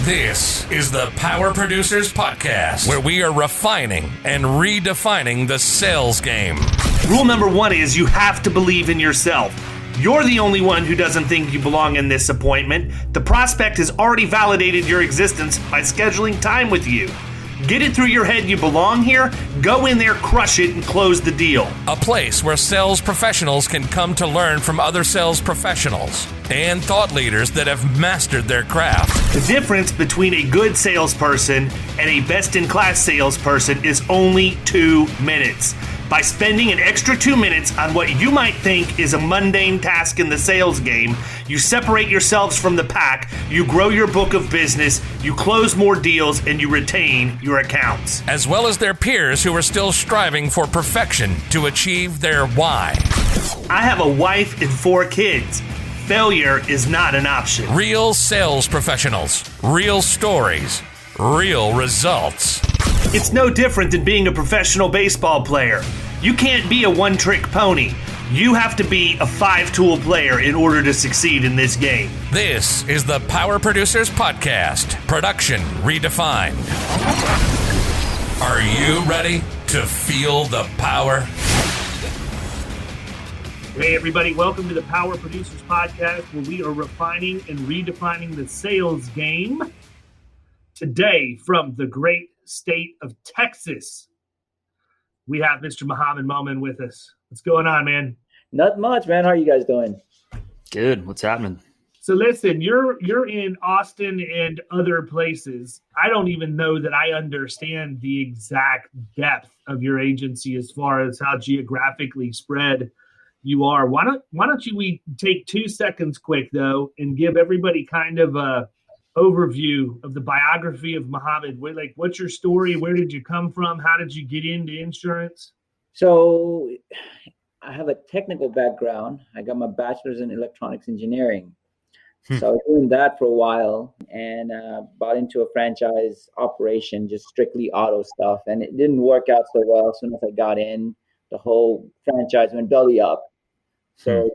This is the Power Producers Podcast, where we are refining and redefining the sales game. Rule number one is you have to believe in yourself. You're the only one who doesn't think you belong in this appointment. The prospect has already validated your existence by scheduling time with you. Get it through your head you belong here, go in there, crush it, and close the deal. A place where sales professionals can come to learn from other sales professionals and thought leaders that have mastered their craft. The difference between a good salesperson and a best-in-class salesperson is only 2 minutes. By spending an extra 2 minutes on what you might think is a mundane task in the sales game, you separate yourselves from the pack, you grow your book of business, you close more deals, and you retain your accounts. As well as their peers who are still striving for perfection to achieve their why. I have a wife and 4 kids. Failure is not an option. Real sales professionals, real stories, real results. It's no different than being a professional baseball player. You can't be a one-trick pony. You have to be a 5-tool player in order to succeed in this game. This is the Power Producers Podcast, production redefined. Are you ready to feel the power? Hey everybody, welcome to the Power Producers Podcast, where we are refining and redefining the sales game. Today, from the great state of Texas, we have Mr. Mohamad Momin with us. What's going on, man? Not much, man. How are you guys doing? Good. What's happening? So listen, you're in Austin and other places. I don't even know that I understand the exact depth of your agency as far as how geographically spread you are. Why don't we take 2 seconds quick though and give everybody kind of a overview of the biography of Mohamad. What's your story? Where did you come from? How did you get into insurance? So I have a technical background. I got my bachelor's in electronics engineering. So I was doing that for a while and bought into a franchise operation, just strictly auto stuff. And it didn't work out so well. As soon as I got in, the whole franchise went belly up. So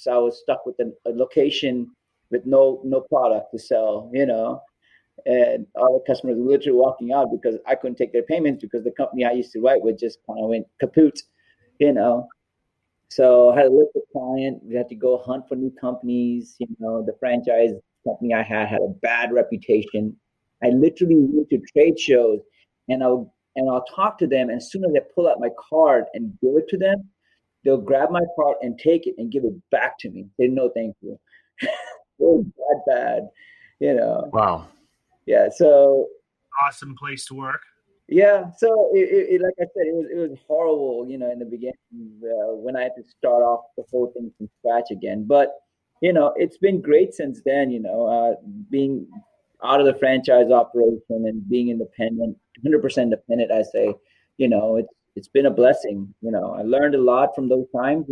I was stuck with a location with no product to sell, and all the customers were literally walking out because I couldn't take their payments because the company I used to write with just kind of went kaput, So I had a list of clients. We had to go hunt for new companies. The franchise company I had a bad reputation. I literally went to trade shows and I'll talk to them. And as soon as I pull out my card and give it to them, they'll grab my card and take it and give it back to me. Say, no, thank you. It was bad, Wow. Yeah. So awesome place to work. Yeah. So it like I said, it was horrible, in the beginning when I had to start off the whole thing from scratch again. But it's been great since then. Being out of the franchise operation and being independent, 100% independent. I say, it's been a blessing. I learned a lot from those times.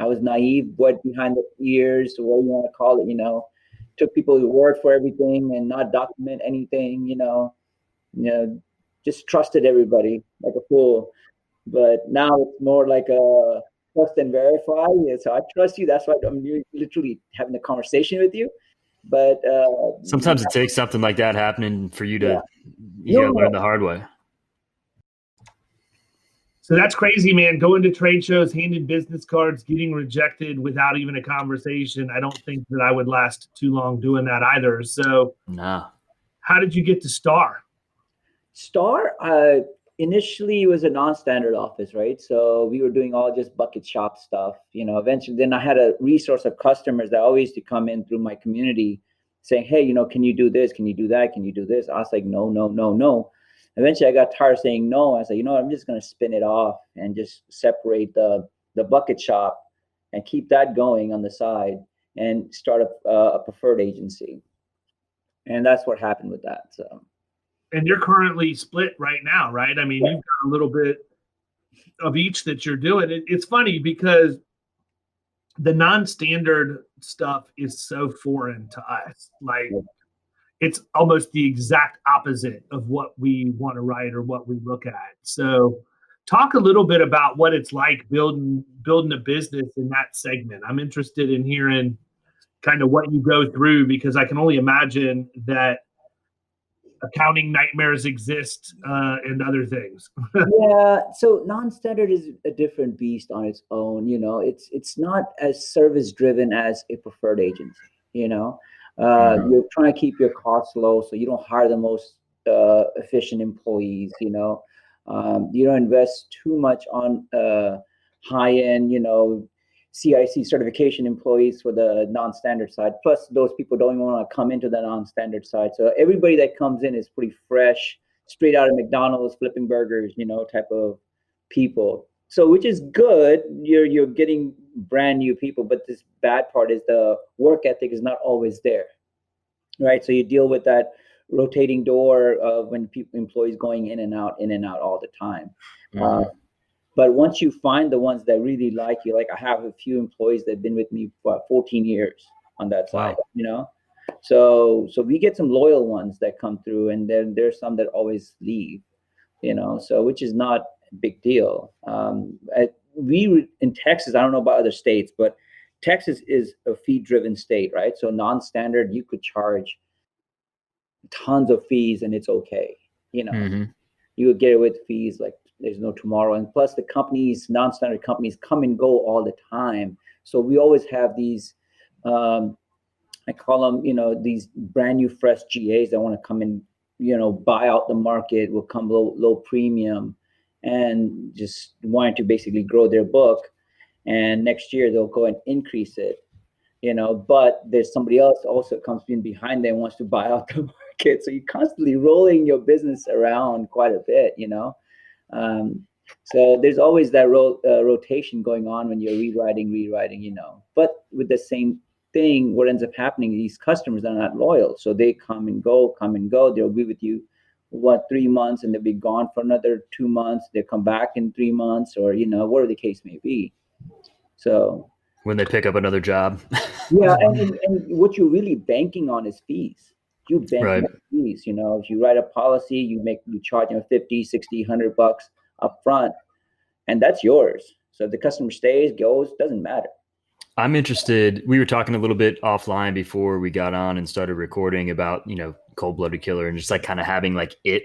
I was naive, what behind the ears, or what you want to call it, took people's word for everything and not document anything, just trusted everybody like a fool. But now it's more like a trust and verify. Yeah, so I trust you. That's why I'm literally having a conversation with you. But sometimes it takes something like that happening for you to learn the hard way. So that's crazy, man. Going to trade shows, handing business cards, getting rejected without even a conversation. I don't think that I would last too long doing that either. So How did you get to Starr? Starr, initially it was a NonStandard office, right? So we were doing all just bucket shop stuff, eventually. Then I had a resource of customers that always used to come in through my community saying, hey, can you do this? Can you do that? Can you do this? I was like, no. Eventually I got tired of saying no. I was like, I'm just going to spin it off and just separate the bucket shop and keep that going on the side and start a preferred agency. And that's what happened with that. So. And you're currently split right now, right? I mean, You've got a little bit of each that you're doing. It's funny because the non-standard stuff is so foreign to us. It's almost the exact opposite of what we want to write or what we look at. So talk a little bit about what it's like building a business in that segment. I'm interested in hearing kind of what you go through, because I can only imagine that accounting nightmares exist and other things. Yeah, so non-standard is a different beast on its own. It's not as service driven as a preferred agency. You're trying to keep your costs low, so you don't hire the most efficient employees. You don't invest too much on high end CIC certification employees for the non-standard side. Plus, those people don't even want to come into the non-standard side. So everybody that comes in is pretty fresh, straight out of McDonald's, flipping burgers, type of people. So, which is good. You're getting brand new people, but this bad part is the work ethic is not always there, right? So you deal with that rotating door of when employees going in and out all the time. But once you find the ones that really like you, like I have a few employees that have been with me for 14 years on that side, So we get some loyal ones that come through, and then there's some that always leave, so which is not a big deal. We in Texas, I don't know about other states, but Texas is a fee-driven state, right? So non-standard, you could charge tons of fees and it's okay. You would get it with fees like there's no tomorrow. And plus the companies, non-standard companies come and go all the time. So we always have these, I call them, these brand new fresh GAs that want to come and, buy out the market, will come low premium and just wanting to basically grow their book. And next year they'll go and increase it, but there's somebody else also comes in behind them, wants to buy out the market. So you're constantly rolling your business around quite a bit, so there's always that rotation going on when you're rewriting, but with the same thing, what ends up happening, these customers are not loyal. So they come and go. They'll be with you 3 months and they'll be gone for another 2 months. They come back in 3 months or, whatever the case may be. So when they pick up another job. Yeah. And what you're really banking on is fees. You bank on fees, if you write a policy, you charge them $50, $60, $100 up front, and that's yours. So if the customer stays, goes, doesn't matter. I'm interested. We were talking a little bit offline before we got on and started recording about, cold-blooded killer and just like kind of having like it.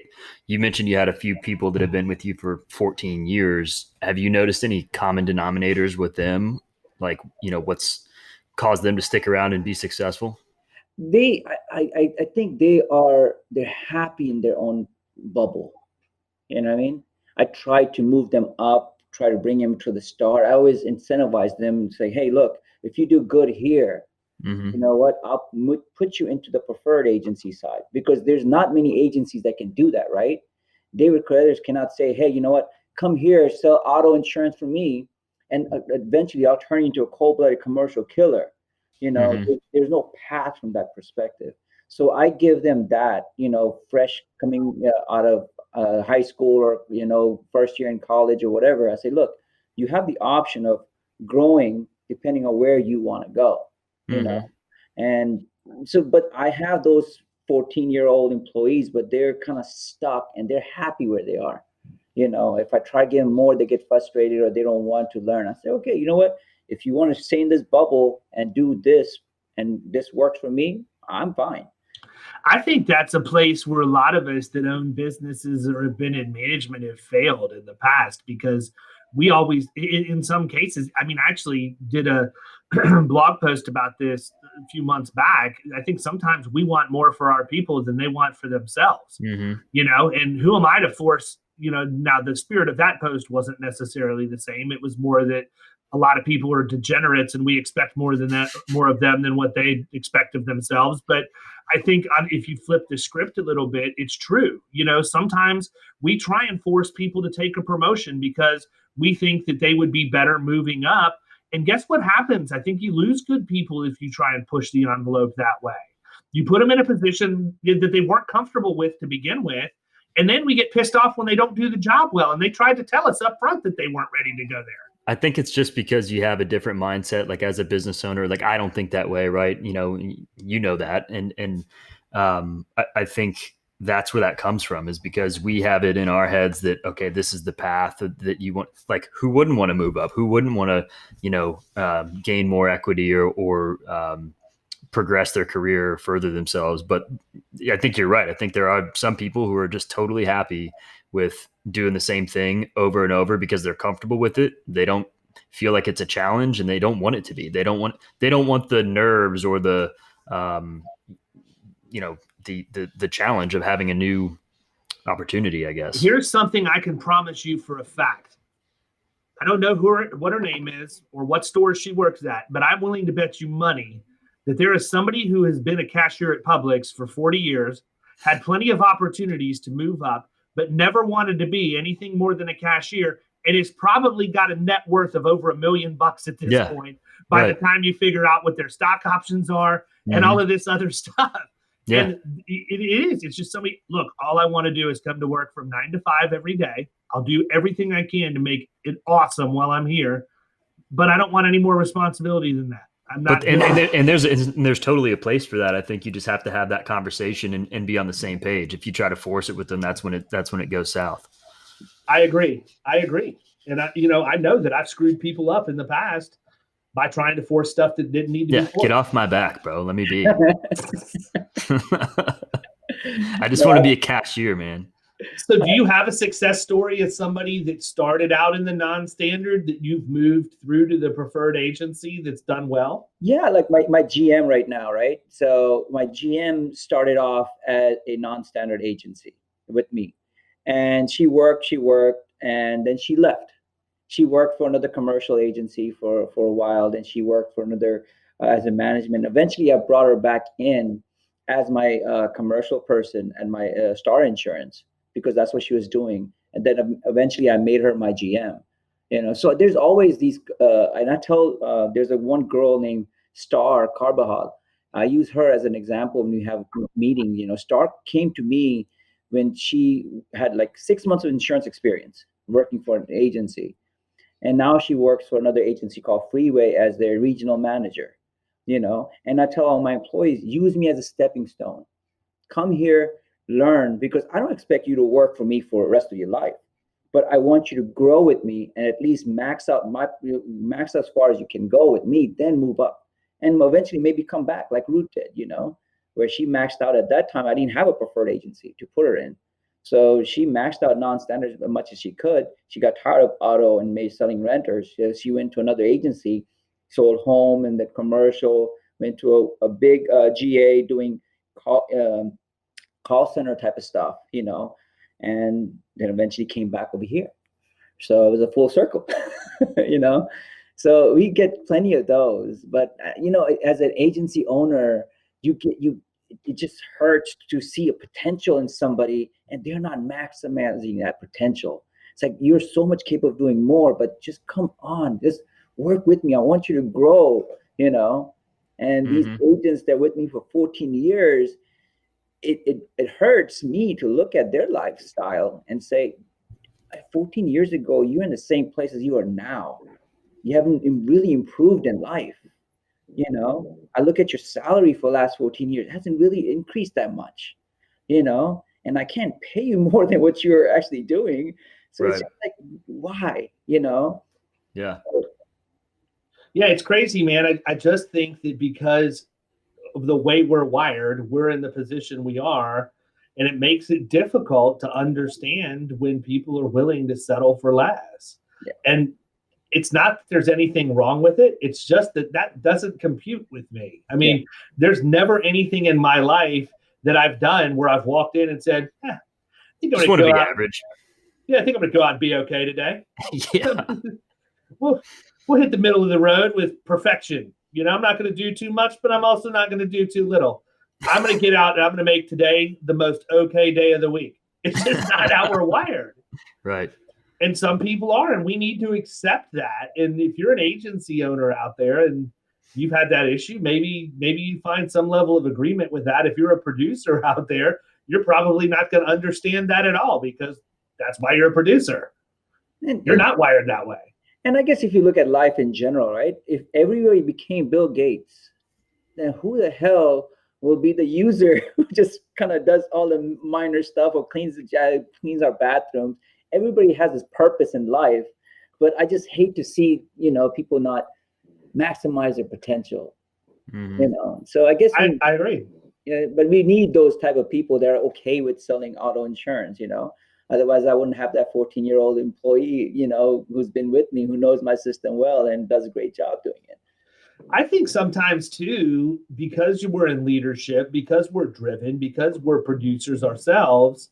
You mentioned you had a few people that have been with you for 14 years. Have you noticed any common denominators with them? Like, what's caused them to stick around and be successful? I think they're happy in their own bubble. You know what I mean? I try to move them up, try to bring them to the Star. I always incentivize them and say, hey, look, if you do good here, you know what? I'll put you into the preferred agency side, because there's not many agencies that can do that, right? David Carothers cannot say, hey, you know what? Come here, sell auto insurance for me, and eventually I'll turn you into a cold-blooded commercial killer. There's no path from that perspective. So I give them that, fresh coming out of high school or, first year in college or whatever. I say, look, you have the option of growing depending on where you want to go, And so, but I have those 14-year-old employees, but they're kind of stuck and they're happy where they are. If I try to give them more, they get frustrated or they don't want to learn. I say, okay, you know what? If you want to stay in this bubble and do this, and this works for me, I'm fine. I think that's a place where a lot of us that own businesses or have been in management have failed in the past, because we always, in some cases, I actually did a blog post about this a few months back. I think sometimes we want more for our people than they want for themselves, and who am I to force, now the spirit of that post wasn't necessarily the same. It was more that a lot of people are degenerates and we expect more of them than what they expect of themselves. But I think if you flip the script a little bit, it's true. Sometimes we try and force people to take a promotion because we think that they would be better moving up. And guess what happens? I think you lose good people if you try and push the envelope that way. You put them in a position that they weren't comfortable with to begin with. And then we get pissed off when they don't do the job well. And they tried to tell us up front that they weren't ready to go there. I think it's just because you have a different mindset, like as a business owner, like I don't think that way, right? That. And I think that's where that comes from, is because we have it in our heads that, okay, this is the path that you want. Like, who wouldn't want to move up? Who wouldn't want to, gain more equity or progress their career or further themselves? But I think you're right. I think there are some people who are just totally happy with doing the same thing over and over because they're comfortable with it. They don't feel like it's a challenge, and they don't want it to be. They don't want the nerves or the the challenge of having a new opportunity, I guess. Here's something I can promise you for a fact. I don't know what her name is or what store she works at, but I'm willing to bet you money that there is somebody who has been a cashier at Publix for 40 years, had plenty of opportunities to move up, but never wanted to be anything more than a cashier, and has probably got a net worth of over $1 million at this point by the time you figure out what their stock options are and all of this other stuff. Yeah. And it's just somebody, look, all I want to do is come to work from 9 to 5 every day. I'll do everything I can to make it awesome while I'm here, but I don't want any more responsibility than that. I'm not. And there's totally a place for that. I think you just have to have that conversation and be on the same page. If you try to force it with them, that's when it goes south. I agree. And I know that I've screwed people up in the past by trying to force stuff that didn't need to be forced. Get off my back, bro. Let me be. I just want to be a cashier, man. So do you have a success story of somebody that started out in the non-standard that you've moved through to the preferred agency that's done well? Yeah, like my GM right now, right? So my GM started off at a non-standard agency with me. And she worked, and then she left. She worked for another commercial agency for a while. Then she worked for another as a management. Eventually, I brought her back in as my commercial person and my Starr Insurance, because that's what she was doing. And then eventually I made her my GM. So there's always these, and I tell, there's one girl named Starr Carbajal. I use her as an example when we have meetings. Starr came to me when she had like 6 months of insurance experience working for an agency. And now she works for another agency called Freeway as their regional manager, and I tell all my employees, use me as a stepping stone. Come here, learn, because I don't expect you to work for me for the rest of your life, but I want you to grow with me and at least max out as far as you can go with me, then move up and eventually maybe come back like Ruth did, where she maxed out at that time. I didn't have a preferred agency to put her in. So she maxed out non-standard as much as she could. She got tired of auto and selling renters. She went to another agency, sold home and the commercial, went to a big GA doing call center type of stuff, and then eventually came back over here. So it was a full circle, So we get plenty of those. But, as an agency owner, it just hurts to see a potential in somebody and they're not maximizing that potential. It's like, you're so much capable of doing more, but just come on, just work with me. I want you to grow, and these agents that are with me for 14 years, it hurts me to look at their lifestyle and say, 14 years ago, you're in the same place as you are now. You haven't really improved in life. I look at your salary for the last 14 years, it hasn't really increased that much, and I can't pay you more than what you're actually doing. So It's just like, why, Yeah. Yeah, it's crazy, man. I just think that because of the way we're wired, we're in the position we are, and it makes it difficult to understand when people are willing to settle for less. Yeah. And it's not that there's anything wrong with it. It's just that doesn't compute with me. I mean, there's never anything in my life that I've done where I've walked in and said, I think I'm going to be average. Yeah, I think I'm going to go out and be okay today. Yeah. We'll hit the middle of the road with perfection. I'm not going to do too much, but I'm also not going to do too little. I'm going to get out and I'm going to make today the most okay day of the week. It's just not how we're wired. Right. And some people are, and we need to accept that. And if you're an agency owner out there and you've had that issue, maybe you find some level of agreement with that. If you're a producer out there, you're probably not going to understand that at all, because that's why you're a producer. You're not wired that way. And I guess if you look at life in general, right? If everybody became Bill Gates, then who the hell will be the user who just kind of does all the minor stuff or cleans our bathrooms? Everybody has this purpose in life, but I just hate to see, people not maximize their potential. So I guess I agree. but we need those type of people that are okay with selling auto insurance, Otherwise, I wouldn't have that 14-year-old employee, who's been with me, who knows my system well and does a great job doing it. I think sometimes too, because we're in leadership, because we're driven, because we're producers ourselves,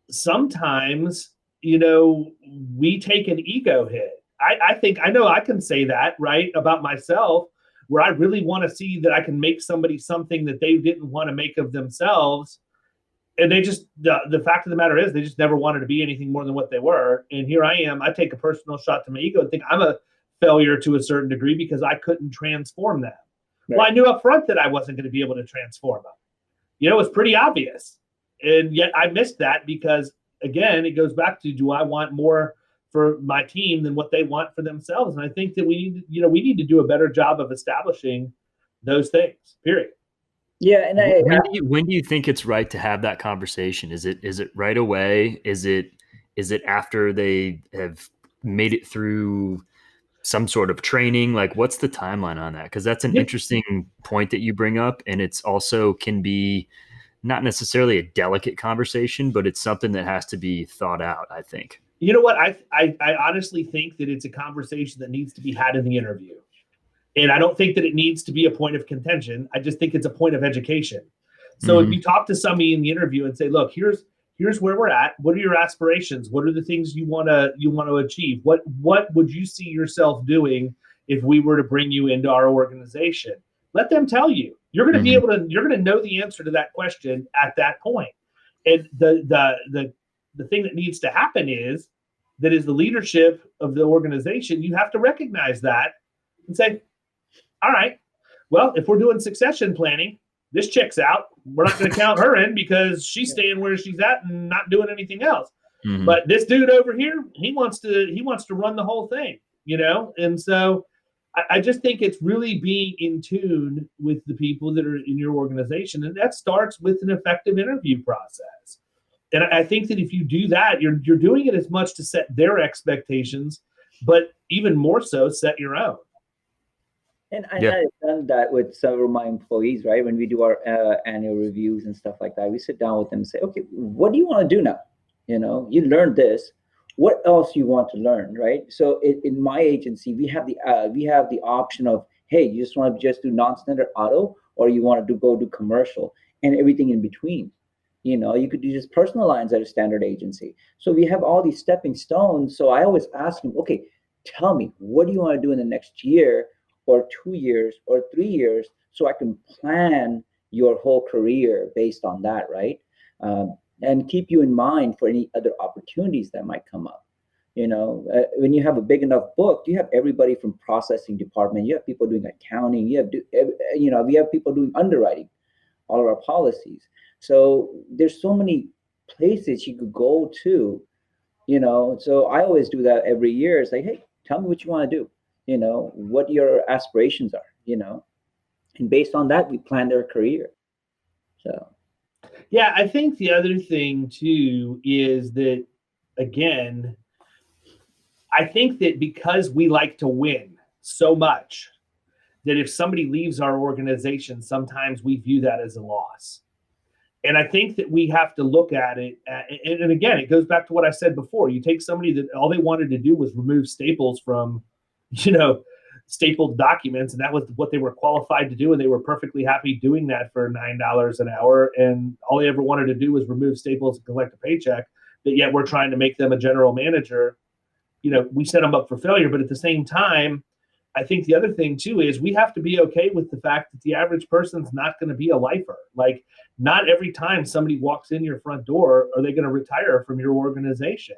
sometimes, we take an ego hit. I think I know I can say that, right, about myself, where I really want to see that I can make somebody something that they didn't want to make of themselves. And they just, the fact of the matter is, they just never wanted to be anything more than what they were. And here I am. I take a personal shot to my ego and think I'm a failure to a certain degree because I couldn't transform them. Right. Well, I knew up front that I wasn't going to be able to transform them. It was pretty obvious. And yet I missed that because, again, it goes back to, do I want more for my team than what they want for themselves? And I think that we need to do a better job of establishing those things, period. Yeah, and when do you think it's right to have that conversation? Is it right away? Is it after they have made it through some sort of training? Like, what's the timeline on that? Because that's an interesting point that you bring up, and it's also can be not necessarily a delicate conversation, but it's something that has to be thought out, I think. You know what? I honestly think that it's a conversation that needs to be had in the interview. And I don't think that it needs to be a point of contention. I just think it's a point of education. So if you talk to somebody in the interview and say, look, here's where we're at. What are your aspirations? What are the things you want to achieve? What would you see yourself doing if we were to bring you into our organization? Let them tell you. You're going to be able to, you're going to know the answer to that question at that point. And the thing that needs to happen is that as the leadership of the organization, you have to recognize that and say, all right, well, if we're doing succession planning, this checks out. We're not going to count her in because she's staying where she's at and not doing anything else. But this dude over here, he wants to run the whole thing, And so I just think it's really being in tune with the people that are in your organization. And that starts with an effective interview process. And I think that if you do that, you're doing it as much to set their expectations, but even more so set your own. And I've done that with several of my employees, right? When we do our annual reviews and stuff like that, we sit down with them and say, okay, what do you want to do now? You learned this. What else you want to learn, right? So in my agency, we have the option of, hey, you just want to just do non-standard auto, or you want to go do commercial and everything in between. You could do just personal lines at a standard agency. So we have all these stepping stones. So I always ask them, okay, tell me, what do you want to do in the next year or 2 years or 3 years, so I can plan your whole career based on that, right? And keep you in mind for any other opportunities that might come up. When you have a big enough book, you have everybody from processing department, you have people doing accounting, we have people doing underwriting, all of our policies. So there's so many places you could go to, so I always do that every year. It's like, hey, tell me what you want to do. What your aspirations are, and based on that, we plan their career. So, yeah, I think the other thing too is that, again, I think that because we like to win so much, that if somebody leaves our organization, sometimes we view that as a loss. And I think that we have to look at it. And again, it goes back to what I said before. You take somebody that all they wanted to do was remove staples from stapled documents, and that was what they were qualified to do, and they were perfectly happy doing that for $9 an hour, and all they ever wanted to do was remove staples and collect a paycheck, but yet we're trying to make them a general manager. We set them up for failure. But at the same time, I think the other thing too is we have to be okay with the fact that the average person's not going to be a lifer. Like, not every time somebody walks in your front door are they going to retire from your organization.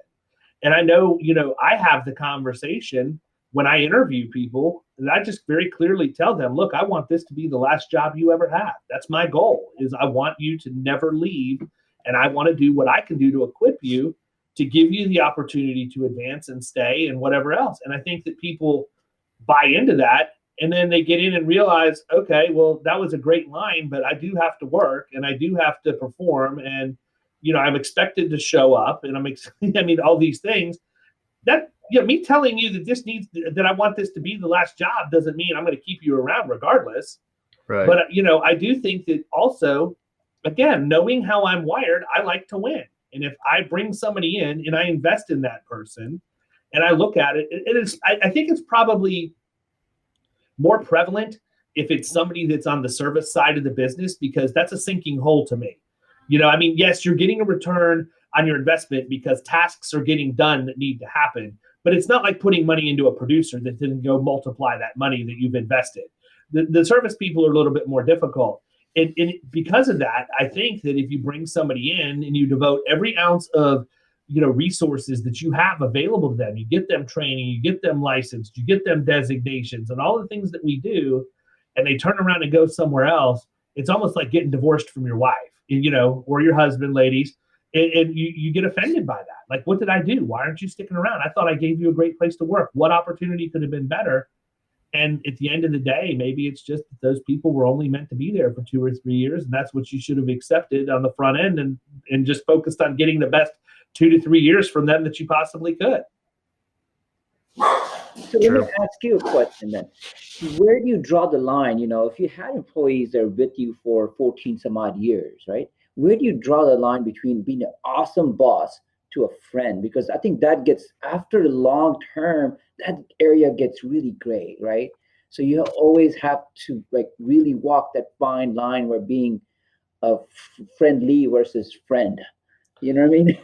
And I know, I have the conversation when I interview people, and I just very clearly tell them, look, I want this to be the last job you ever have. That's my goal, is I want you to never leave, and I want to do what I can do to equip you to give you the opportunity to advance and stay and whatever else. And I think that people buy into that, and then they get in and realize, okay, well, that was a great line, but I do have to work and I do have to perform, and I'm expected to show up, and all these things. That me telling you that I want this to be the last job doesn't mean I'm going to keep you around regardless. Right. But, I do think that also, again, knowing how I'm wired, I like to win. And if I bring somebody in and I invest in that person and I look at it, I think it's probably more prevalent if it's somebody that's on the service side of the business, because that's a sinking hole to me. Yes, you're getting a return on your investment because tasks are getting done that need to happen, but it's not like putting money into a producer that didn't go multiply that money that you've invested. The service people are a little bit more difficult. And because of that, I think that if you bring somebody in and you devote every ounce of resources that you have available to them, you get them training, you get them licensed, you get them designations and all the things that we do, and they turn around and go somewhere else, it's almost like getting divorced from your wife, or your husband, ladies, and you get offended by that. Like, what did I do? Why aren't you sticking around? I thought I gave you a great place to work. What opportunity could have been better? And at the end of the day, maybe it's just that those people were only meant to be there for 2 or 3 years, and that's what you should have accepted on the front end, and just focused on getting the best 2 to 3 years from them that you possibly could. So let me ask you a question then. Where do you draw the line? If you had employees that are with you for 14 some odd years, right? Where do you draw the line between being an awesome boss to a friend? Because I think that gets, after the long term, that area gets really gray, right? So you always have to really walk that fine line where being a friendly versus friend. You know what I mean?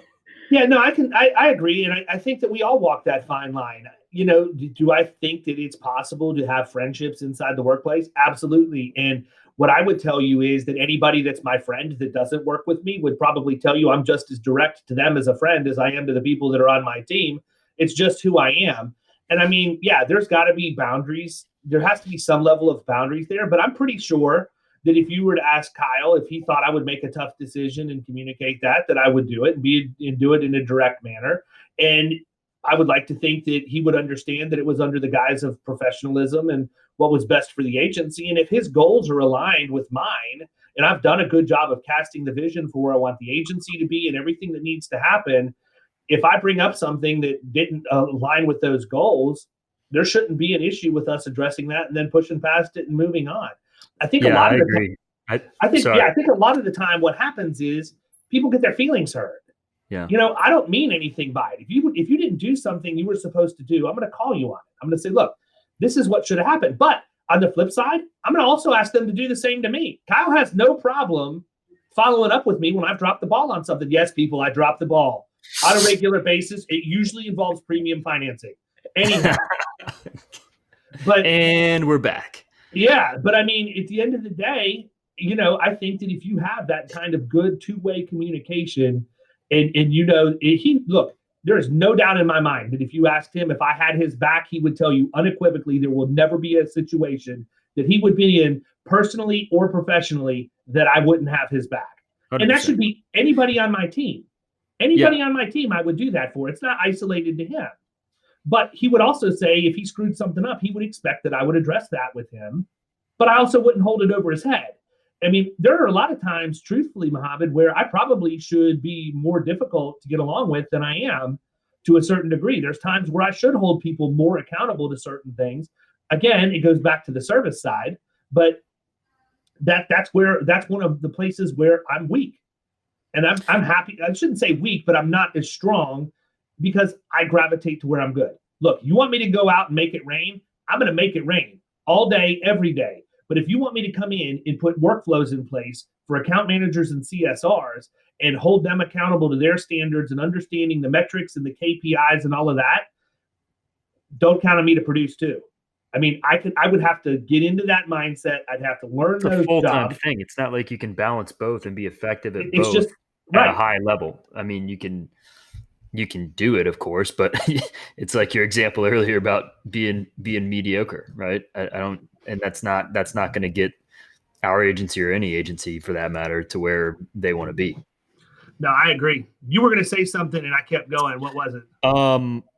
Yeah, no, I agree. And I think that we all walk that fine line. Do I think that it's possible to have friendships inside the workplace? Absolutely. And what I would tell you is that anybody that's my friend that doesn't work with me would probably tell you I'm just as direct to them as a friend as I am to the people that are on my team. It's just who I am. And there's got to be boundaries. There has to be some level of boundaries there. But I'm pretty sure that if you were to ask Kyle if he thought I would make a tough decision and communicate that I would do it and do it in a direct manner. And I would like to think that he would understand that it was under the guise of professionalism and what was best for the agency. And if his goals are aligned with mine, and I've done a good job of casting the vision for where I want the agency to be and everything that needs to happen, if I bring up something that didn't align with those goals, there shouldn't be an issue with us addressing that and then pushing past it and moving on. I think a lot of the time, I think a lot of the time what happens is people get their feelings hurt. Yeah. I don't mean anything by it. If you didn't do something you were supposed to do, I'm going to call you on it. I'm going to say, look, this is what should have happened. But on the flip side, I'm going to also ask them to do the same to me. Kyle has no problem following up with me when I've dropped the ball on something. Yes, people, I drop the ball on a regular basis. It usually involves premium financing. Anyhow. And we're back. Yeah, but at the end of the day, I think that if you have that kind of good two-way communication, and look, there is no doubt in my mind that if you asked him if I had his back, he would tell you unequivocally there will never be a situation that he would be in personally or professionally that I wouldn't have his back. 100%. And that should be anybody on my team. Anybody on my team I would do that for. It's not isolated to him. But he would also say if he screwed something up, he would expect that I would address that with him. But I also wouldn't hold it over his head. There are a lot of times, truthfully, Mohamad, where I probably should be more difficult to get along with than I am to a certain degree. There's times where I should hold people more accountable to certain things. Again, it goes back to the service side, but that's one of the places where I'm weak. And I'm happy. I shouldn't say weak, but I'm not as strong because I gravitate to where I'm good. Look, you want me to go out and make it rain? I'm going to make it rain all day, every day. But if you want me to come in and put workflows in place for account managers and CSRs and hold them accountable to their standards and understanding the metrics and the KPIs and all of that, don't count on me to produce too. I would have to get into that mindset. I'd have to learn those jobs. It's a full-time thing. It's not like you can balance both and be effective at both just, at a high level. You can do it, of course, but it's like your example earlier about being mediocre, right? I don't, and that's not going to get our agency or any agency for that matter to where they want to be. No, I agree. You were going to say something and I kept going. What was it?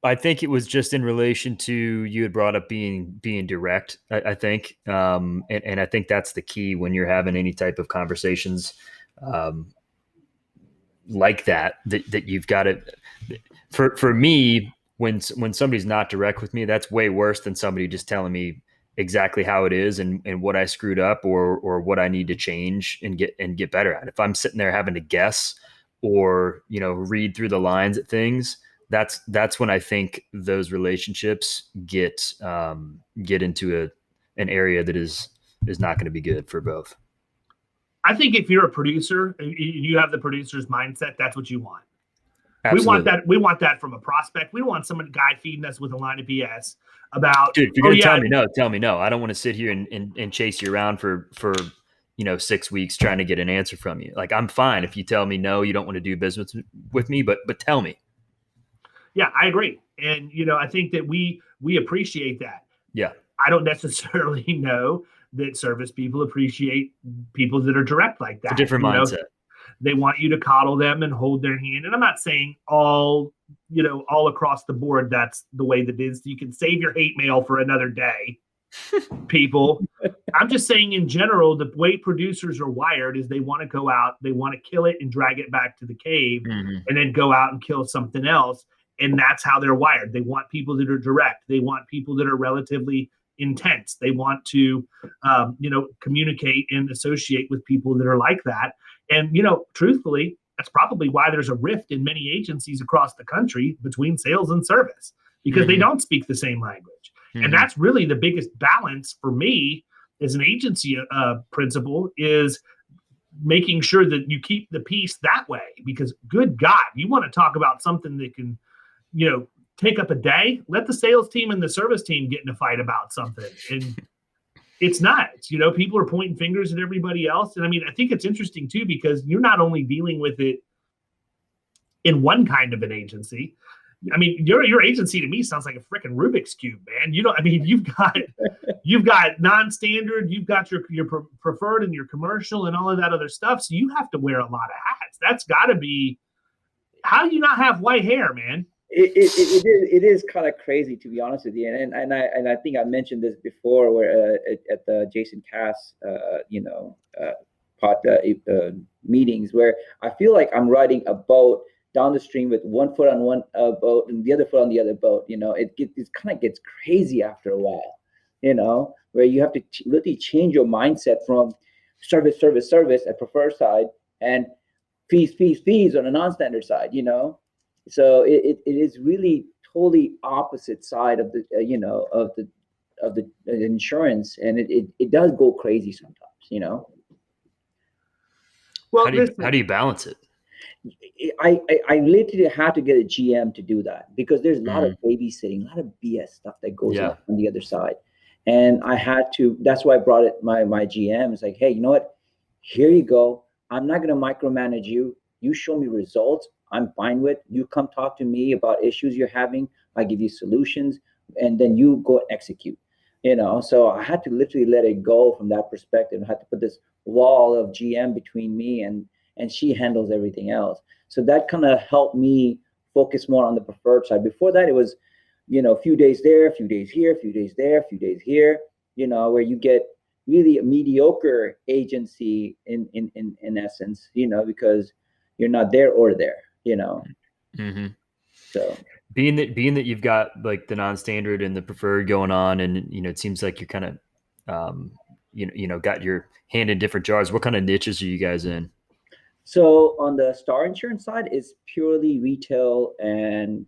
I think it was just in relation to, you had brought up being direct, I think. And I think that's the key when you're having any type of conversations, like that you've got to, for me, when somebody's not direct with me, that's way worse than somebody just telling me, exactly how it is and what I screwed up or what I need to change and get better at. If I'm sitting there having to guess or, read through the lines at things, that's when I think those relationships get into an area that is not going to be good for both. I think if you're a producer, you have the producer's mindset, that's what you want. Absolutely. We want that from a prospect. We don't want some guy feeding us with a line of BS about, dude, if you're going to tell me no. I don't want to sit here and chase you around for 6 weeks trying to get an answer from you. Like, I'm fine if you tell me no, you don't want to do business with me, but tell me. Yeah, I agree. And, I think that we appreciate that. Yeah. I don't necessarily know that service people appreciate people that are direct like that. It's a different mindset. They want you to coddle them and hold their hand. And I'm not saying all across the board, that's the way that is. You can save your hate mail for another day, people. I'm just saying in general, the way producers are wired is they want to go out, they want to kill it and drag it back to the cave and then go out and kill something else. And that's how they're wired. They want people that are direct. They want people that are relatively intense. They want to, communicate and associate with people that are like that. And, truthfully, that's probably why there's a rift in many agencies across the country between sales and service, because they don't speak the same language. And that's really the biggest balance for me as an agency principal, is making sure that you keep the peace that way, because good God, you want to talk about something that can, take up a day, let the sales team and the service team get in a fight about something. And it's not, people are pointing fingers at everybody else. And I mean, I think it's interesting too, because you're not only dealing with it in one kind of an agency. I mean, your agency to me sounds like a freaking Rubik's Cube, man. You've got NonStandard, you've got your preferred and your commercial and all of that other stuff. So you have to wear a lot of hats. That's got to be, how do you not have white hair, man? It is kind of crazy, to be honest with you, and I think I mentioned this before, where at the Jason Cass meetings, where I feel like I'm riding a boat down the stream with one foot on one boat and the other foot on the other boat. It kind of gets crazy after a while, where you have to literally change your mindset from service at preferred side and fees on a non-standard side, So it is really totally opposite side of the of the insurance, and it does go crazy sometimes, Well, how do you balance it? I literally had to get a GM to do that, because there's a lot of babysitting, a lot of BS stuff that goes on the other side, and I had to. That's why I brought it. My GM is like, hey, you know what? Here you go. I'm not going to micromanage you. You show me results. I'm fine with. You come talk to me about issues you're having. I give you solutions, and then you go execute. So I had to literally let it go from that perspective. I had to put this wall of GM between me and she handles everything else. So that kind of helped me focus more on the preferred side. Before that, it was, a few days there, a few days here, a few days there, a few days here, where you get really a mediocre agency in essence, because you're not there or there. So being that you've got like the non-standard and the preferred going on, and it seems like you're kind of got your hand in different jars. What kind of niches are you guys in? So on the Starr Insurance side, it's purely retail and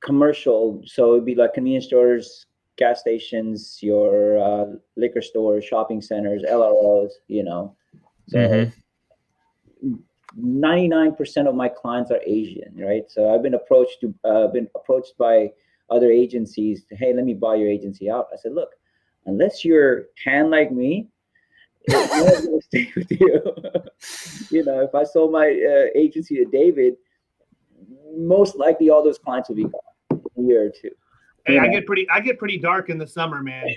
commercial. So it'd be like convenience stores, gas stations, your liquor stores, shopping centers, LROs. So 99% of my clients are Asian, right? So I've been approached by other agencies to, hey, let me buy your agency out. I said, look, unless you're tan like me, I'm not going to stay with you. If I sold my agency to David, most likely all those clients will be gone in a year or two. Hey, I get pretty dark in the summer, man.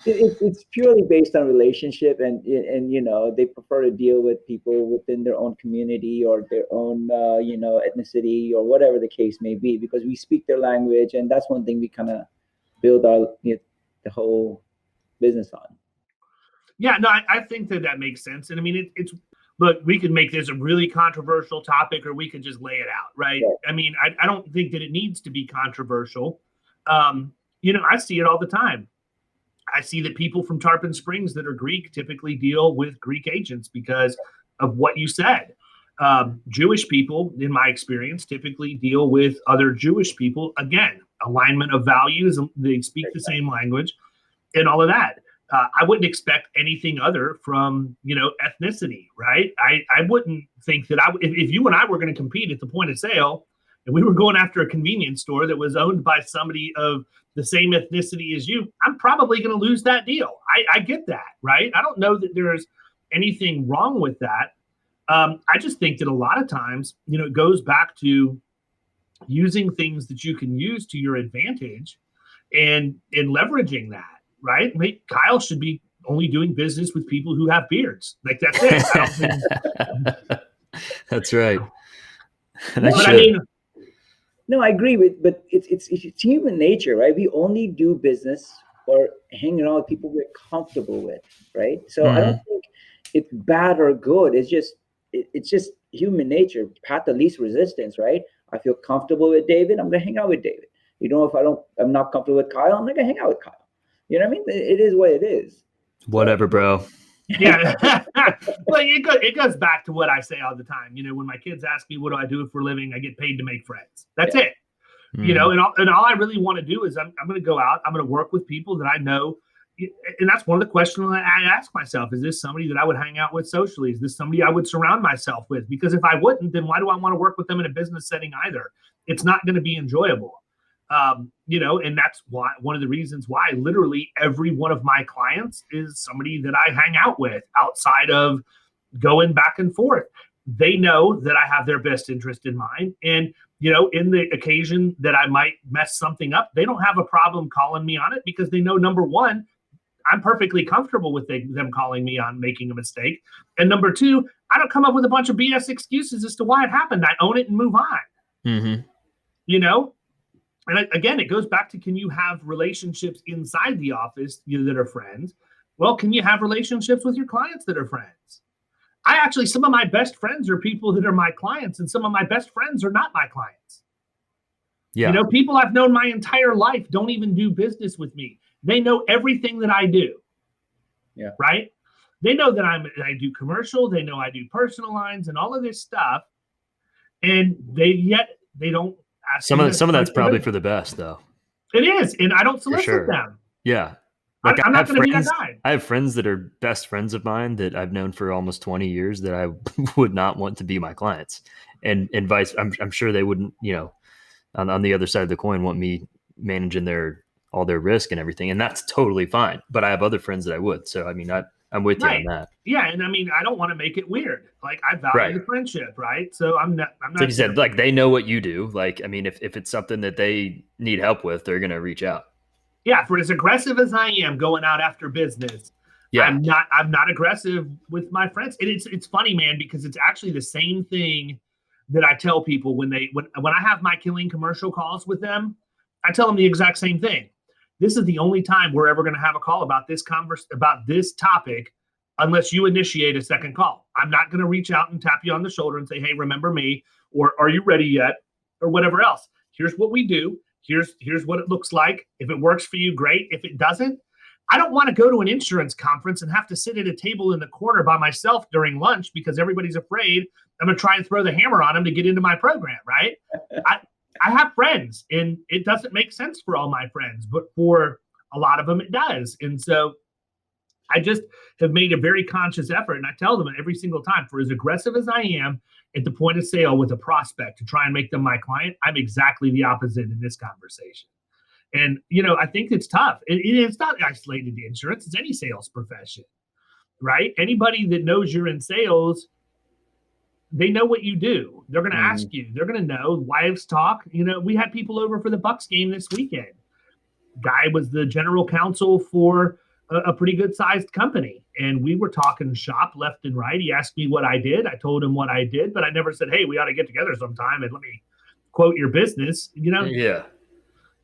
It's purely based on relationship, and they prefer to deal with people within their own community or their own ethnicity or whatever the case may be, because we speak their language, and that's one thing we kind of build our the whole business on. Yeah, no, I think that makes sense. And I mean, it's look, we could make this a really controversial topic, or we could just lay it out, right? I mean, I don't think that it needs to be controversial. I see it all the time. I see that people from Tarpon Springs that are Greek typically deal with Greek agents because of what you said. Jewish people, in my experience, typically deal with other Jewish people. Again, alignment of values, they speak the same language and all of that. I wouldn't expect anything other from, ethnicity, right? I wouldn't think that if you and I were going to compete at the point of sale and we were going after a convenience store that was owned by somebody of the same ethnicity as you, I'm probably going to lose that deal. I get that, right? I don't know that there's anything wrong with that. I just think that a lot of times, it goes back to using things that you can use to your advantage and leveraging that. Right? Kyle should be only doing business with people who have beards. Like that's it. I don't think... That's right. No, I agree with, but it's human nature, right? We only do business or hang around with people we're comfortable with, right? So I don't think it's bad or good. It's just human nature. Path of least resistance, right? I feel comfortable with David. I'm gonna hang out with David. If I'm not comfortable with Kyle, I'm not gonna hang out with Kyle. You know what I mean? It is what it is. Whatever, bro. Yeah. Well, it goes back to what I say all the time. When my kids ask me, what do I do for a living? I get paid to make friends. That's it. And all I really want to do is I'm going to go out. I'm going to work with people that I know. And that's one of the questions that I ask myself. Is this somebody that I would hang out with socially? Is this somebody I would surround myself with? Because if I wouldn't, then why do I want to work with them in a business setting either? It's not going to be enjoyable. And that's why one of the reasons why literally every one of my clients is somebody that I hang out with outside of going back and forth. They know that I have their best interest in mind. And, in the occasion that I might mess something up, they don't have a problem calling me on it because they know, number one, I'm perfectly comfortable with them calling me on making a mistake. And number two, I don't come up with a bunch of BS excuses as to why it happened. I own it and move on. Mm-hmm. And again, it goes back to, can you have relationships inside the office that are friends? Well, can you have relationships with your clients that are friends? Some of my best friends are people that are my clients, and some of my best friends are not my clients. Yeah. People I've known my entire life don't even do business with me. They know everything that I do. Yeah. Right? They know that I do commercial. They know I do personal lines and all of this stuff. And they don't. Some of that's probably for the best, though. It is, and I don't solicit them. Yeah, I'm not going to be that guy. I have friends that are best friends of mine that I've known for almost 20 years that I would not want to be my clients, and vice. I'm sure they wouldn't. On the other side of the coin, want me managing all their risk and everything, and that's totally fine. But I have other friends that I would. So I'm with you on that. Yeah, and I don't want to make it weird. Like, I value the friendship, right? So I'm not. Like you said, like, they know what you do. Like, if it's something that they need help with, they're gonna reach out. Yeah, for as aggressive as I am going out after business, I'm not aggressive with my friends. And it's funny, man, because it's actually the same thing that I tell people when I have my killing commercial calls with them. I tell them the exact same thing. This is the only time we're ever going to have a call about this topic, unless you initiate a second call. I'm not going to reach out and tap you on the shoulder and say, hey, remember me, or are you ready yet, or whatever else. Here's what we do. Here's what it looks like. If it works for you, great. If it doesn't, I don't want to go to an insurance conference and have to sit at a table in the corner by myself during lunch because everybody's afraid I'm going to try and throw the hammer on them to get into my program, right? I have friends, and it doesn't make sense for all my friends, but for a lot of them, it does. And so I just have made a very conscious effort, and I tell them every single time, for as aggressive as I am at the point of sale with a prospect to try and make them my client, I'm exactly the opposite in this conversation. And, I think it's tough. It's not isolated to insurance. It's any sales profession, right? Anybody that knows you're in sales, they know what you do. They're going to ask you. They're going to know. Wives talk. We had people over for the Bucks game this weekend. Guy was the general counsel for a pretty good sized company. And we were talking shop left and right. He asked me what I did. I told him what I did, but I never said, hey, we ought to get together sometime and let me quote your business. Yeah.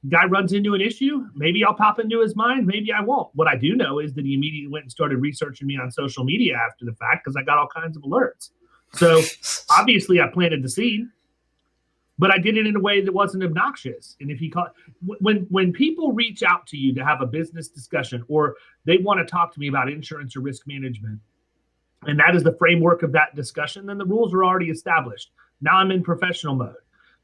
Guy runs into an issue. Maybe I'll pop into his mind. Maybe I won't. What I do know is that he immediately went and started researching me on social media after the fact because I got all kinds of alerts. So obviously I planted the seed. but I did it in a way that wasn't obnoxious. And if he called, when people reach out to you to have a business discussion, or they want to talk to me about insurance or risk management, and that is the framework of that discussion, then the rules are already established. Now I'm in professional mode.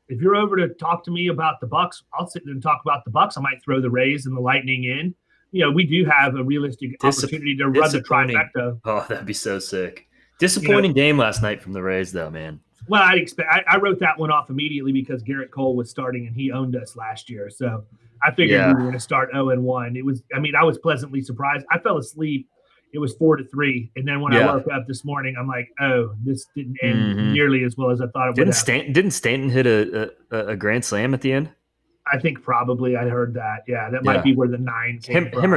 If you're over to talk to me about the Bucks, I'll sit there and talk about the Bucks. I might throw the Rays and the Lightning in. We do have a realistic opportunity to run the trifecta. Oh, that'd be so sick. Disappointing game last night from the Rays, though, man. Well, I wrote that one off immediately because Garrett Cole was starting and he owned us last year. So I figured we were going to start 0-1. I was pleasantly surprised. I fell asleep. It was 4-3. And then when I woke up this morning, I'm like, oh, this didn't end nearly as well as I thought it would have. Didn't Stanton hit a grand slam at the end? I think probably I heard that. Yeah, that might be where the 9 came from. Him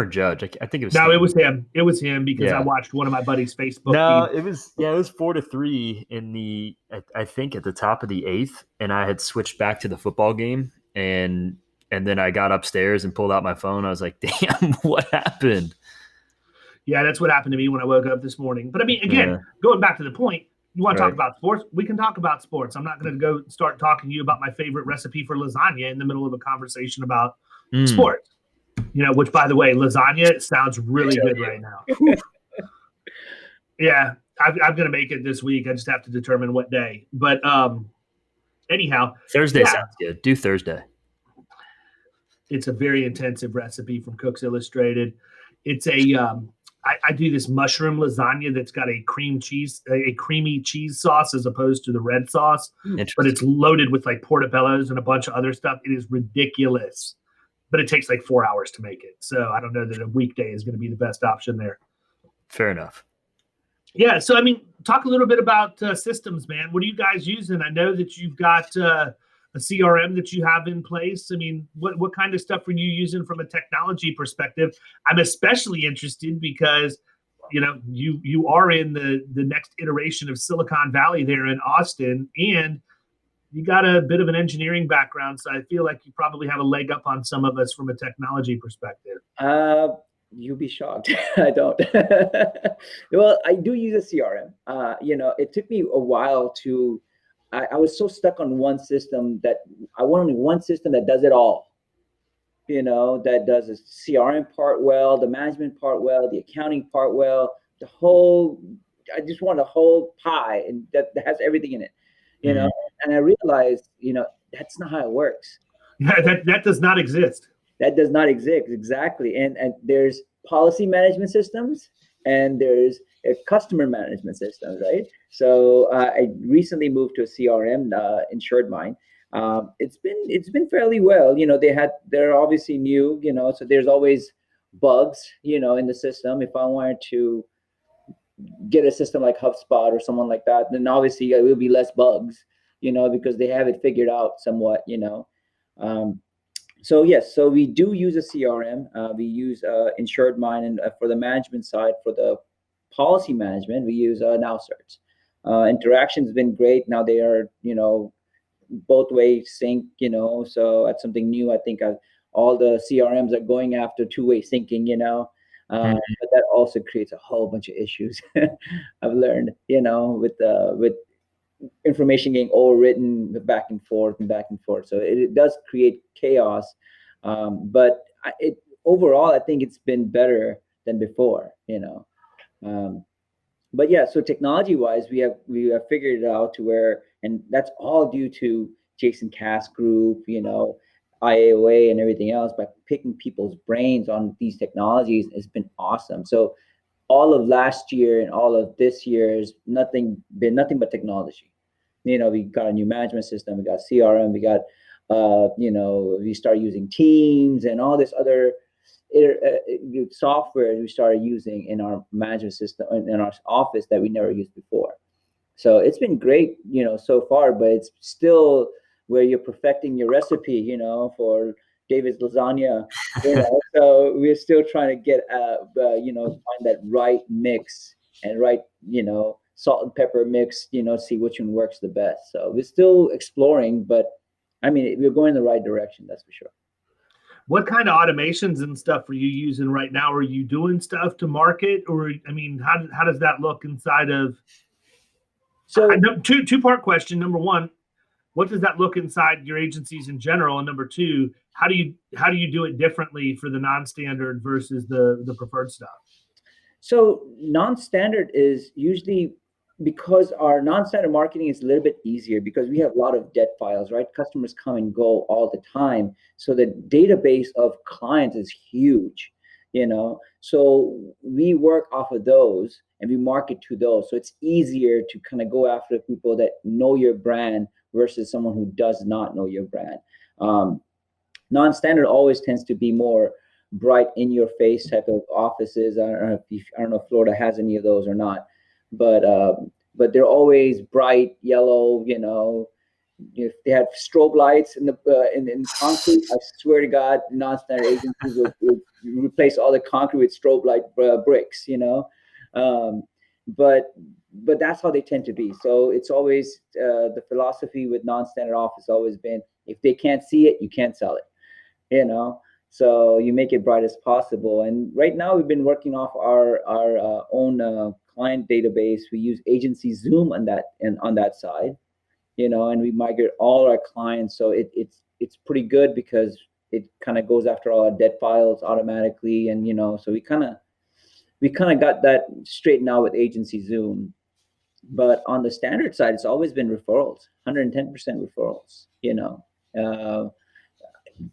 or Judge. I think it was. No, Stanton. It was him. It was him because I watched one of my buddy's Facebook. No, feed. It was 4-3 in the I think at the top of the 8th, and I had switched back to the football game, and then I got upstairs and pulled out my phone. I was like, damn, what happened? Yeah, that's what happened to me when I woke up this morning. But I mean, again, going back to the point, you want to talk about sports? We can talk about sports. I'm not going to go start talking to you about my favorite recipe for lasagna in the middle of a conversation about sports. Which, by the way, lasagna sounds really good right now. Yeah, I'm going to make it this week. I just have to determine what day. But anyhow. Thursday sounds good. Do Thursday. It's a very intensive recipe from Cooks Illustrated. It's I do this mushroom lasagna that's got a creamy cheese sauce as opposed to the red sauce, but it's loaded with like portobellos and a bunch of other stuff. It is ridiculous, but it takes like 4 hours to make it. So I don't know that a weekday is going to be the best option there. Fair enough. Yeah. So, I mean, talk a little bit about systems, man. What are you guys using? I know that you've got a CRM that you have in place. I mean, what kind of stuff are you using from a technology perspective? I'm especially interested because, you are in the next iteration of Silicon Valley there in Austin, and you got a bit of an engineering background. So I feel like you probably have a leg up on some of us from a technology perspective. You'll be shocked. I don't. Well, I do use a CRM. It took me a while to. I was so stuck on one system that I wanted one system that does it all, that does the CRM part well, the management part well, the accounting part well, I just want a whole pie and that has everything in it, and I realized, that's not how it works. Yeah, that does not exist. That does not exist. Exactly. And there's policy management systems and there's customer management systems, right? So I recently moved to a CRM, Insured Mind. It's been fairly well. They're obviously new. So there's always bugs. In the system. If I wanted to get a system like HubSpot or someone like that, then obviously it will be less bugs. Because they have it figured out somewhat. So yes, so we do use a CRM. We use Insured Mind, and for the management side, for the policy management, we use NowStandard. Interaction's been great. Now they are, both way sync. So that's something new. I think all the CRMs are going after two-way syncing. But that also creates a whole bunch of issues. I've learned, with information getting overwritten back and forth. So it does create chaos. But overall, I think it's been better than before, But yeah, so technology-wise, we have figured it out to where, and that's all due to Jason Cass Group, IAOA and everything else. By picking people's brains on these technologies has been awesome. So all of last year and all of this year has nothing but technology. We got a new management system, we got CRM, we got, we started using Teams and all this other software we started using in our management system, in our office that we never used before. So it's been great, so far, but it's still where you're perfecting your recipe, for David's lasagna. So we're still trying to get, find that right mix and right, salt and pepper mix, see which one works the best. So we're still exploring, but I mean, we're going in the right direction, that's for sure. What kind of automations and stuff are you using right now? Are you doing stuff to market, or how does that look inside of? So I know two-part question. Number one, what does that look inside your agencies in general? And number two, how do you do it differently for the non-standard versus the preferred stuff? So non-standard is usually, because our non-standard marketing is a little bit easier because we have a lot of debt files, right? Customers come and go all the time. So the database of clients is huge, so we work off of those and we market to those. So it's easier to kind of go after people that know your brand versus someone who does not know your brand. Non-standard always tends to be more bright in your face type of offices. I don't know if Florida has any of those or not, but they're always bright yellow. If they have strobe lights in concrete, I swear to God, non-standard agencies would replace all the concrete with strobe light bricks. But that's how they tend to be. So it's always the philosophy with non-standard office always been, if they can't see it, you can't sell it. So you make it bright as possible. And right now we've been working off our own client database. We use Agency Zoom on that side, and we migrate all our clients. So it's pretty good because it kind of goes after all our debt files automatically. And, so we kind of got that straightened out with Agency Zoom. But on the standard side, it's always been referrals, 110% referrals,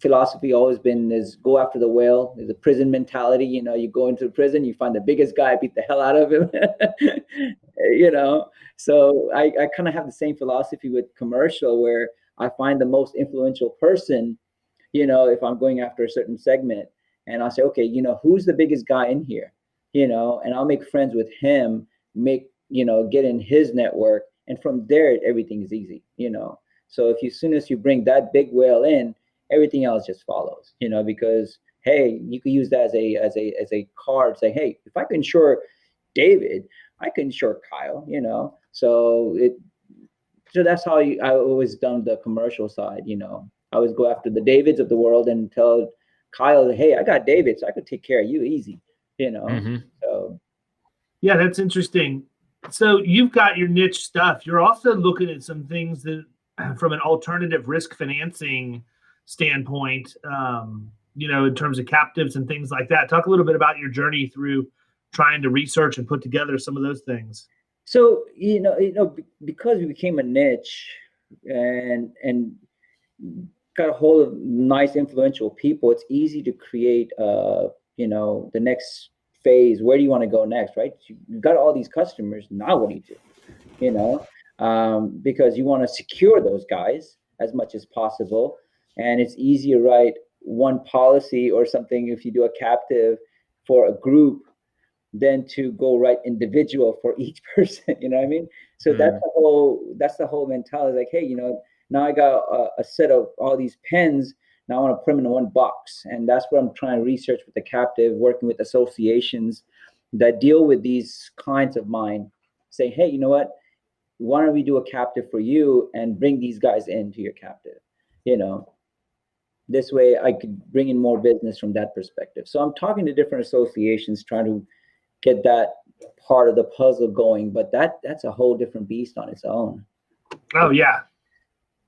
philosophy always been is go after the whale. There's a prison mentality. You go into the prison, you find the biggest guy, beat the hell out of him. So I kind of have the same philosophy with commercial, where I find the most influential person, if I'm going after a certain segment, and I'll say, okay, who's the biggest guy in here, and I'll make friends with him, get in his network, and from there everything is easy. So as soon as you bring that big whale in, everything else just follows, because, hey, you could use that as a card. Say, hey, if I can insure David, I can insure Kyle, So that's how I always done the commercial side. I always go after the Davids of the world and tell Kyle, hey, I got David, so I could take care of you easy, Mm-hmm. So. Yeah, that's interesting. So you've got your niche stuff. You're also looking at some things that, from an alternative risk financing standpoint, in terms of captives and things like that. Talk a little bit about your journey through trying to research and put together some of those things. So, because we became a niche and got a hold of nice influential people, it's easy to create, the next phase. Where do you want to go next, right? You got all these customers. Now what do you do? Because you want to secure those guys as much as possible. And it's easy to write one policy or something if you do a captive for a group than to go write individual for each person. You know what I mean? So that's the whole mentality. Like, hey, now I got a set of all these pens. Now I want to put them in one box. And that's what I'm trying to research with the captive, working with associations that deal with these clients of mine. Say, hey, you know what? Why don't we do a captive for you and bring these guys into your captive? This way I could bring in more business from that perspective. So I'm talking to different associations, trying to get that part of the puzzle going, but that's a whole different beast on its own. Oh yeah.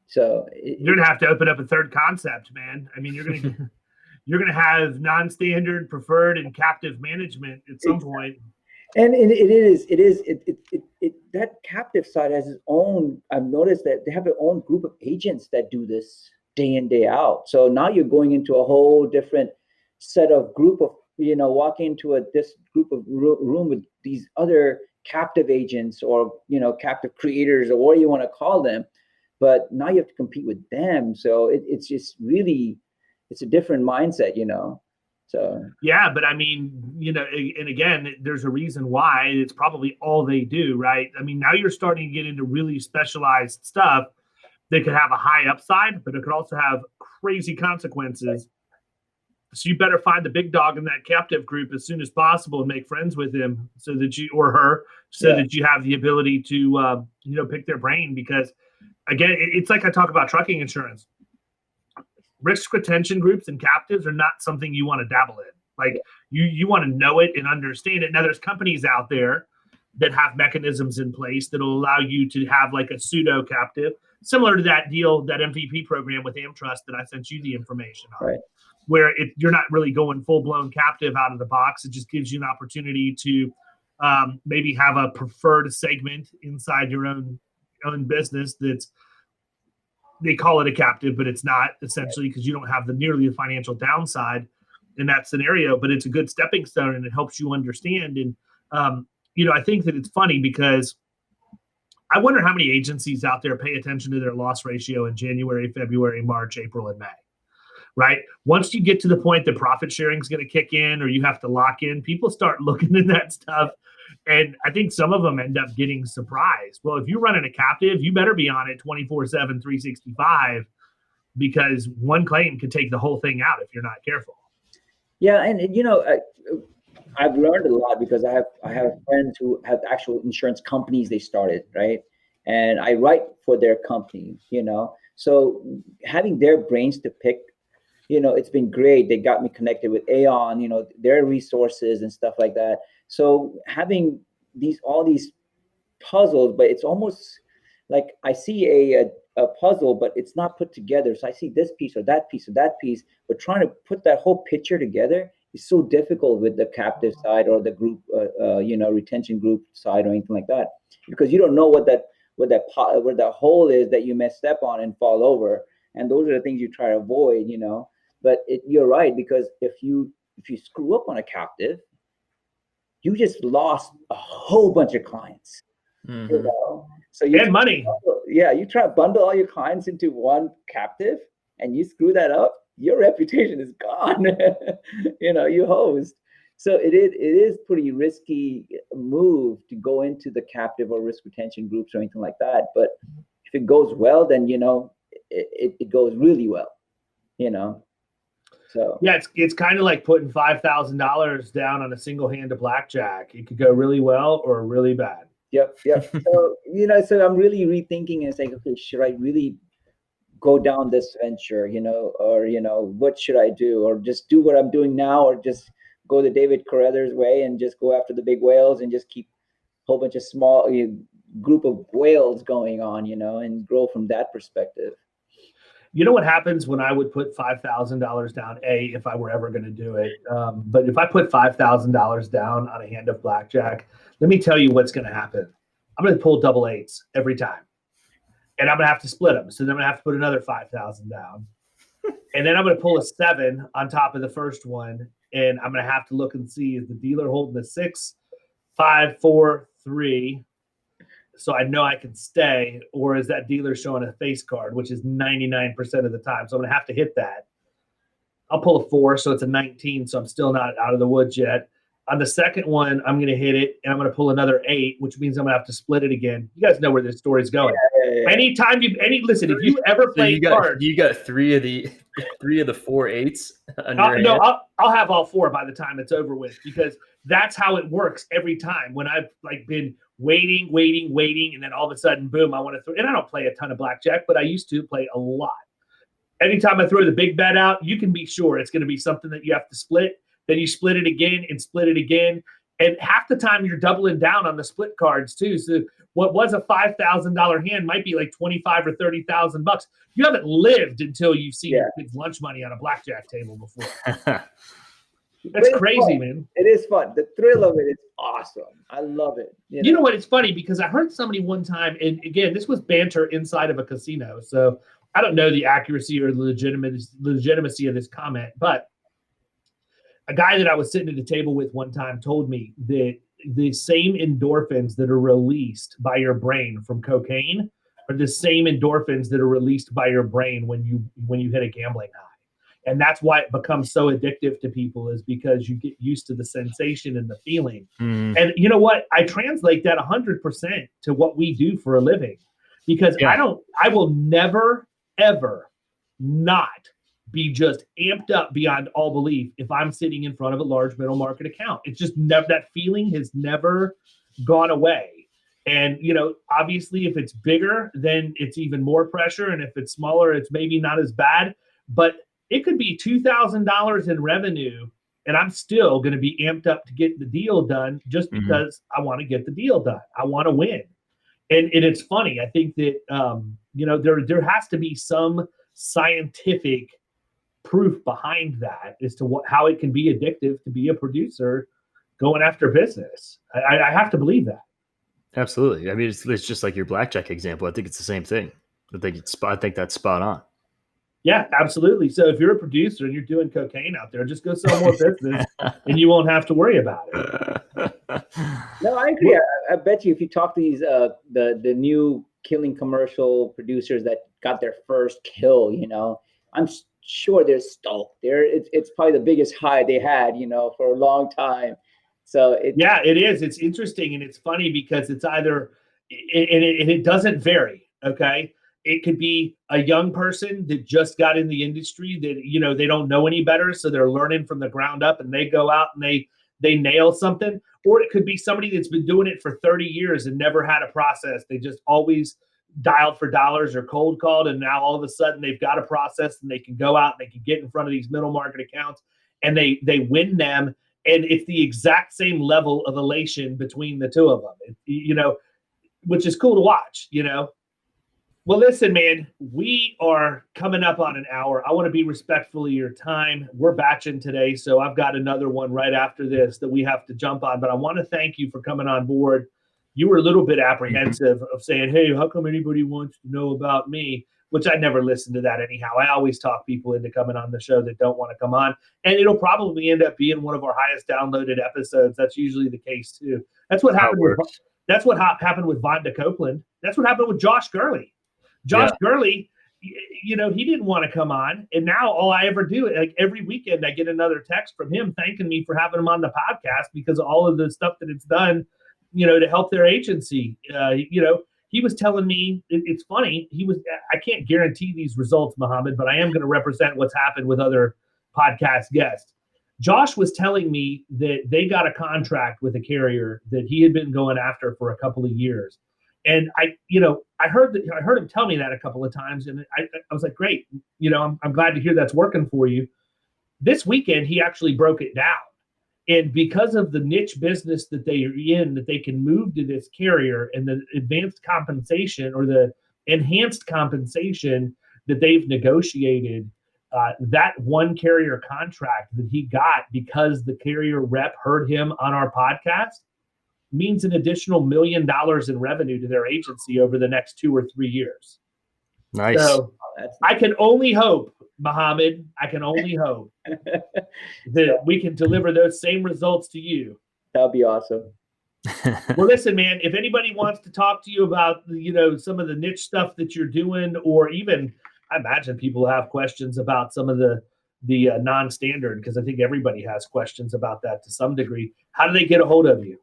So you're gonna have to open up a third concept, man. I mean, you're gonna have non-standard, preferred, and captive management at some point. And it is that captive side has its own. I've noticed that they have their own group of agents that do this day in, day out. So now you're going into a whole different set of group of, walking into this group of room with these other captive agents or, captive creators or what you want to call them. But now you have to compete with them. So it's just really, it's a different mindset, So yeah, but I mean, and again, there's a reason why. It's probably all they do, right? I mean, now you're starting to get into really specialized stuff that could have a high upside, but it could also have crazy consequences. So you better find the big dog in that captive group as soon as possible and make friends with him, so that you or her, that you have the ability to pick their brain. Because again, it's like I talk about trucking insurance. Risk retention groups and captives are not something you want to dabble in. Like you want to know it and understand it. Now there's companies out there that have mechanisms in place that will allow you to have like a pseudo captive, similar to that deal, that MVP program with AmTrust that I sent you the information on, Right. where you're not really going full blown captive out of the box. It just gives you an opportunity to maybe have a preferred segment inside your own business that's, they call it a captive, but it's not, essentially, because you don't have nearly the financial downside in that scenario. But it's a good stepping stone, and it helps you understand. And I think that it's funny because I wonder how many agencies out there pay attention to their loss ratio in January, February, March, April, and May. Right? Once you get to the point that profit sharing is going to kick in, or you have to lock in, people start looking at that stuff. And I think some of them end up getting surprised. Well, if you're running a captive, you better be on it 24/7, 365, because one claim could take the whole thing out if you're not careful. Yeah, and I've learned a lot because I have friends who have actual insurance companies they started, right? And I write for their company, So having their brains to pick, it's been great. They got me connected with Aon, their resources and stuff like that. So having all these puzzles, but it's almost like I see a puzzle, but it's not put together. So I see this piece or that piece or that piece, but trying to put that whole picture together is so difficult with the captive side or the group, retention group side or anything like that, because you don't know what that hole is that you may step on and fall over. And those are the things you try to avoid, But you're right, because if you screw up on a captive, you just lost a whole bunch of clients. Mm-hmm. So you and money. You try to bundle all your clients into one captive, and you screw that up, your reputation is gone. You host. So it is pretty risky move to go into the captive or risk retention groups or anything like that. But if it goes well, then it goes really well. So yeah, it's kind of like putting $5,000 down on a single hand of blackjack. It could go really well or really bad. Yep. So so I'm really rethinking and saying, okay, should I really go down this venture, or what should I do, or just do what I'm doing now, or just go the David Carothers way and just go after the big whales and just keep a whole bunch of small group of whales going on, and grow from that perspective. You know what happens when I would put $5,000 down, if I were ever going to do it. But if I put $5,000 down on a hand of blackjack, let me tell you what's going to happen. I'm going to pull double eights every time. And I'm going to have to split them. So then I'm going to have to put another 5,000 down. And then I'm going to pull a 7 on top of the first one. And I'm going to have to look and see, is the dealer holding a 6, 5, 4, 3? So I know I can stay, or is that dealer showing a face card, which is 99% of the time. So I'm going to have to hit that. I'll pull a 4, so it's a 19, so I'm still not out of the woods yet. On the second one, I'm going to hit it, and I'm going to pull another 8, which means I'm going to have to split it again. You guys know where this story's going. Yeah. Anytime listen, if you ever play cards. You got three of the 4 8s on your hand? No, I'll have all 4 by the time it's over with, because that's how it works every time. When I've been waiting, and then all of a sudden, boom, I want to throw. And I don't play a ton of blackjack, but I used to play a lot. Anytime I throw the big bet out, you can be sure it's going to be something that you have to split. Then you split it again and split it again. And half the time you're doubling down on the split cards too. So what was a $5,000 hand might be like $25,000 or $30,000. You haven't lived until you've seen your kid's lunch money on a blackjack table before. That's crazy, fun. Man. It is fun. The thrill of it is awesome. I love it. You know what? It's funny because I heard somebody one time, and again, this was banter inside of a casino. So I don't know the accuracy or the legitimacy of this comment, but a guy that I was sitting at a table with one time told me that the same endorphins that are released by your brain from cocaine are the same endorphins that are released by your brain when you hit a gambling high. And that's why it becomes so addictive to people, is because you get used to the sensation and the feeling. Mm. And you know what? I translate that 100% to what we do for a living, because I will never, ever not be just amped up beyond all belief if I'm sitting in front of a large middle market account. It's just never, that feeling has never gone away. And, obviously if it's bigger, then it's even more pressure. And if it's smaller, it's maybe not as bad, but it could be $2,000 in revenue And I'm still going to be amped up to get the deal done just because I want to get the deal done. I want to win. And it's funny. I think that, there has to be some scientific proof behind that as to how it can be addictive to be a producer going after business. I have to believe that. Absolutely. I mean, it's just like your blackjack example. I think it's the same thing. I think that's spot on. Yeah, absolutely. So if you're a producer and you're doing cocaine out there, just go sell more business and you won't have to worry about it. No, I agree. I bet you if you talk to these the new killing commercial producers that got their first kill, I'm sure they're stoked. It's probably the biggest high they had, for a long time. So it is. It's interesting and it's funny because it's either and it doesn't vary. Okay. It could be a young person that just got in the industry that, they don't know any better. So they're learning from the ground up and they go out and they nail something. Or it could be somebody that's been doing it for 30 years and never had a process. They just always dialed for dollars or cold called. And now all of a sudden they've got a process and they can go out and they can get in front of these middle market accounts and they win them. And it's the exact same level of elation between the two of them, which is cool to watch, Well, listen, man, we are coming up on an hour. I want to be respectful of your time. We're batching today, so I've got another one right after this that we have to jump on. But I want to thank you for coming on board. You were a little bit apprehensive of saying, hey, how come anybody wants to know about me? Which I never listen to that anyhow. I always talk people into coming on the show that don't want to come on. And it'll probably end up being one of our highest downloaded episodes. That's usually the case, too. That's what happened with Vonda Copeland. That's what happened with Josh Gurley. Josh Gurley, he didn't want to come on. And now all I ever do, like every weekend, I get another text from him thanking me for having him on the podcast because of all of the stuff that it's done, to help their agency. He was telling me, it's funny, I can't guarantee these results, Mohamad, but I am going to represent what's happened with other podcast guests. Josh was telling me that they got a contract with a carrier that he had been going after for a couple of years. And I heard him tell me that a couple of times, and I was like, great, I'm glad to hear that's working for you. This weekend, he actually broke it down. And because of the niche business that they are in, that they can move to this carrier and the advanced compensation or the enhanced compensation that they've negotiated, that one carrier contract that he got because the carrier rep heard him on our podcast means an additional $1 million in revenue to their agency over the next 2 or 3 years. Nice. So I can only hope, Mohamad, that we can deliver those same results to you. That'd be awesome. Well, listen, man, if anybody wants to talk to you about, some of the niche stuff that you're doing, or even, I imagine people have questions about some of the non-standard, because I think everybody has questions about that to some degree. How do they get a hold of you?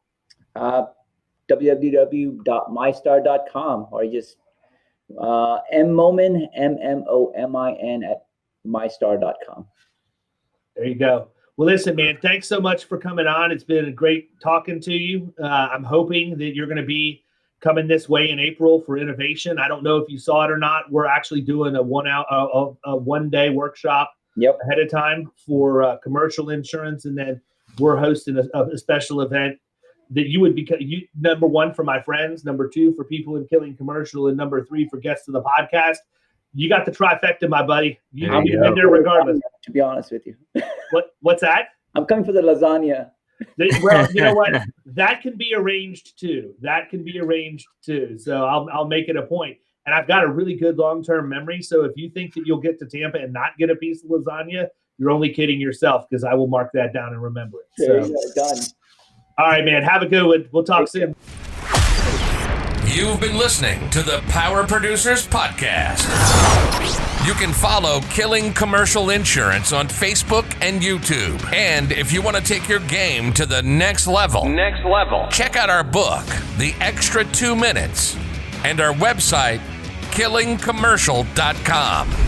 www.mystar.com, or just Momin, MMOMIN at mystar.com. There you go. Well, listen, man, thanks so much for coming on. It's been great talking to you. I'm hoping that you're going to be coming this way in April for innovation. I don't know if you saw it or not. We're actually doing a 1 day workshop ahead of time for commercial insurance. And then we're hosting a special event that you would be, number 1, for my friends, number 2, for people in Killing Commercial, and number 3, for guests of the podcast. You got the trifecta, my buddy. I'll be in there regardless. To be honest with you. What's that? I'm coming for the lasagna. Well, you know what? That can be arranged too. So I'll make it a point. And I've got a really good long-term memory. So if you think that you'll get to Tampa and not get a piece of lasagna, you're only kidding yourself, because I will mark that down and remember it. So done. All right, man. Have a good one. We'll talk soon. You've been listening to the Power Producers Podcast. You can follow Killing Commercial Insurance on Facebook and YouTube. And if you want to take your game to the next level, check out our book, The Extra 2 Minutes, and our website, killingcommercial.com.